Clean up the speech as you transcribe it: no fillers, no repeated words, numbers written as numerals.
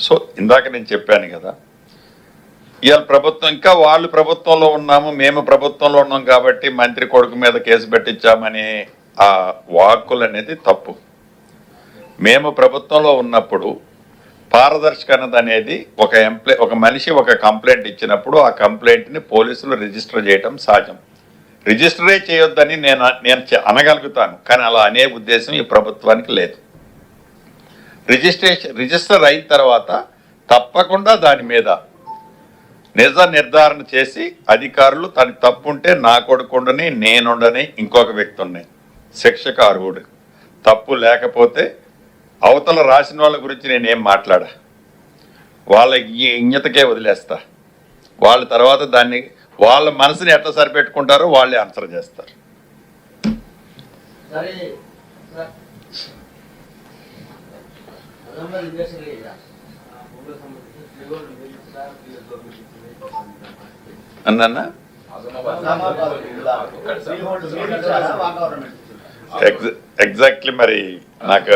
So ఇందాక నేను చెప్పాను కదా, ఇవాళ ప్రభుత్వం ఇంకా వాళ్ళు ప్రభుత్వంలో ఉన్నాము, మేము ప్రభుత్వంలో ఉన్నాం కాబట్టి మంత్రి కొడుకు మీద కేసు పెట్టించామని ఆ వాక్కులు అనేది తప్పు. మేము ప్రభుత్వంలో ఉన్నప్పుడు పారదర్శకత అనేది ఒక మనిషి ఒక కంప్లైంట్ ఇచ్చినప్పుడు ఆ కంప్లైంట్ని పోలీసులు రిజిస్టర్ చేయటం సహజం. రిజిస్టరే చేయొద్దని నేను అనగలుగుతాను, కానీ అలా అనే ఉద్దేశం ఈ ప్రభుత్వానికి లేదు. రిజిస్టర్ అయిన తర్వాత తప్పకుండా దాని మీద నిజ నిర్ధారణ చేసి అధికారులు తన తప్పుంటే నా కొడుకుండని నేనుండని ఇంకొక వ్యక్తి ఉన్నాయి శిక్షకు అర్హుడు. తప్పు లేకపోతే అవతల రాసిన వాళ్ళ గురించి నేనేం మాట్లాడా, వాళ్ళ ఇజ్ఞతకే వదిలేస్తా. వాళ్ళ తర్వాత దాన్ని వాళ్ళ మనసుని ఎట్లా సరిపెట్టుకుంటారో వాళ్ళే ఆన్సర్ చేస్తారు. అన్న ఎగ్జాక్ట్లీ మరి నాకు